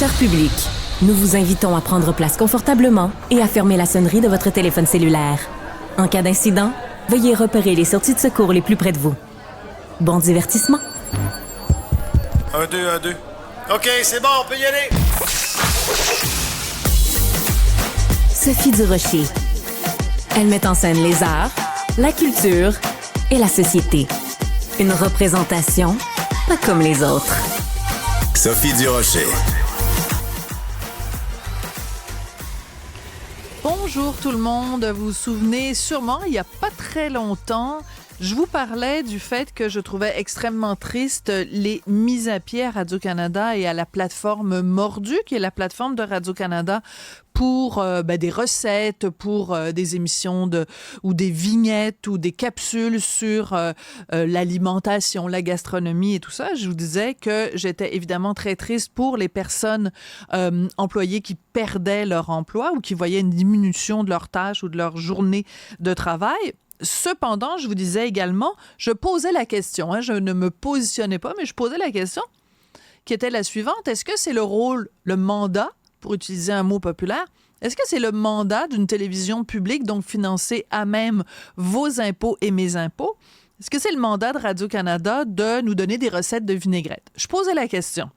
Cher public, nous vous invitons à prendre place confortablement et à fermer la sonnerie de votre téléphone cellulaire. En cas d'incident, veuillez repérer les sorties de secours les plus près de vous. Bon divertissement. 1, 2, 1, 2. OK, c'est bon, on peut y aller. Sophie Durocher. Elle met en scène les arts, la culture et la société. Une représentation pas comme les autres. Sophie Durocher. Bonjour tout le monde. Vous vous souvenez sûrement, il n'y a pas très longtemps, je vous parlais du fait que je trouvais extrêmement triste les mises à pied à Radio-Canada et à la plateforme Mordu, qui est la plateforme de Radio-Canada pour des recettes, pour des émissions ou des vignettes ou des capsules sur l'alimentation, la gastronomie et tout ça. Je vous disais que j'étais évidemment très triste pour les personnes employées qui perdaient leur emploi ou qui voyaient une diminution de leurs tâches ou de leur journée de travail. Cependant, je vous disais également, je posais la question, je ne me positionnais pas, mais je posais la question qui était la suivante. Est-ce que c'est le rôle, le mandat, pour utiliser un mot populaire, est-ce que c'est le mandat d'une télévision publique, donc financée à même vos impôts et mes impôts? Est-ce que c'est le mandat de Radio-Canada de nous donner des recettes de vinaigrette? Je posais la question.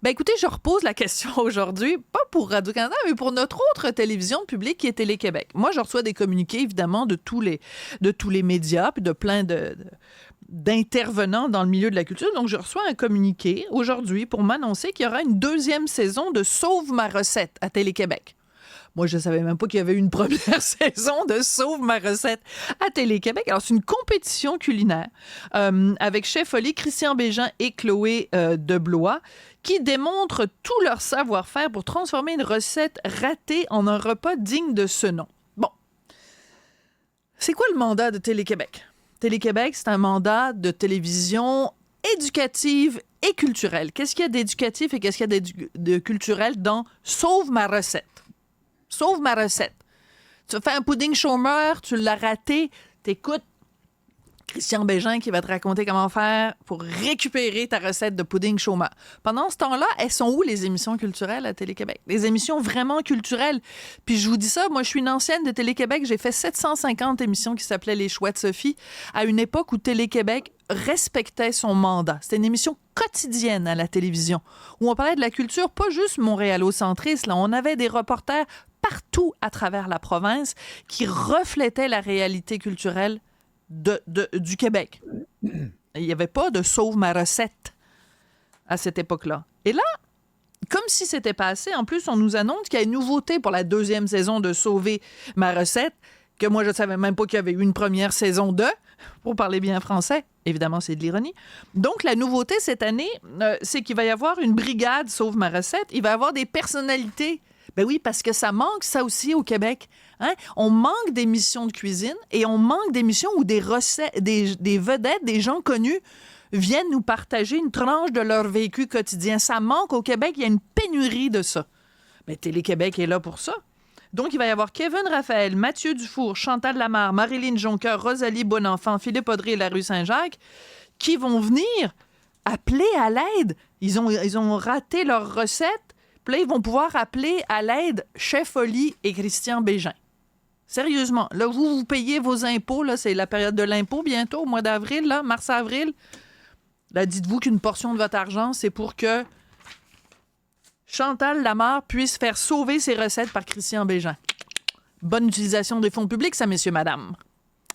Ben écoutez, je repose la question aujourd'hui, pas pour Radio-Canada, mais pour notre autre télévision publique qui est Télé-Québec. Moi, je reçois des communiqués, évidemment, de tous les médias, puis de plein d'intervenants dans le milieu de la culture. Donc, je reçois un communiqué aujourd'hui pour m'annoncer qu'il y aura une deuxième saison de Sauve ma recette à Télé-Québec. Moi, je ne savais même pas qu'il y avait eu une première saison de Sauve ma recette à Télé-Québec. Alors, c'est une compétition culinaire avec Chef Oli, Christian Bégin et Chloé Deblois qui démontrent tout leur savoir-faire pour transformer une recette ratée en un repas digne de ce nom. Bon. C'est quoi le mandat de Télé-Québec? Télé-Québec, c'est un mandat de télévision éducative et culturelle. Qu'est-ce qu'il y a d'éducatif et qu'est-ce qu'il y a de culturel dans Sauve ma recette? Sauve ma recette. Tu fais un pudding chômeur, tu l'as raté, t'écoutes Christian Bégin qui va te raconter comment faire pour récupérer ta recette de pudding chômeur. Pendant ce temps-là, elles sont où les émissions culturelles à Télé-Québec? Les émissions vraiment culturelles. Puis je vous dis ça, moi je suis une ancienne de Télé-Québec, j'ai fait 750 émissions qui s'appelaient Les Choix de Sophie à une époque où Télé-Québec respectait son mandat. C'était une émission quotidienne à la télévision où on parlait de la culture, pas juste montréalocentriste, là. On avait des reporters partout à travers la province qui reflétaient la réalité culturelle du Québec. Il n'y avait pas de Sauve ma recette à cette époque-là. Et là, comme si c'était pas assez, en plus, on nous annonce qu'il y a une nouveauté pour la deuxième saison de Sauver ma recette, que moi, je ne savais même pas qu'il y avait eu une première saison pour parler bien français. Évidemment, c'est de l'ironie. Donc, la nouveauté cette année, c'est qu'il va y avoir une brigade Sauve ma recette. Il va y avoir des personnalités. Ben oui, parce que ça manque, ça aussi, au Québec. Hein? On manque d'émissions de cuisine et on manque d'émissions où des recettes, des vedettes, des gens connus viennent nous partager une tranche de leur vécu quotidien. Ça manque au Québec. Il y a une pénurie de ça. Mais Télé-Québec est là pour ça. Donc, il va y avoir Kevin Raphaël, Mathieu Dufour, Chantal Lamarre, Marilyn Jonca, Rosalie Bonenfant, Philippe Audrey et la rue Saint-Jacques qui vont venir appeler à l'aide. Ils ont raté leur recette. Puis là, ils vont pouvoir appeler à l'aide Chef Oli et Christian Bégin. Sérieusement, là, vous payez vos impôts, là, c'est la période de l'impôt bientôt, au mois d'avril, là, mars-avril. Là, dites-vous qu'une portion de votre argent, c'est pour que Chantal Lamarre puisse faire sauver ses recettes par Christian Bégin. Bonne utilisation des fonds publics, ça, messieurs, madame.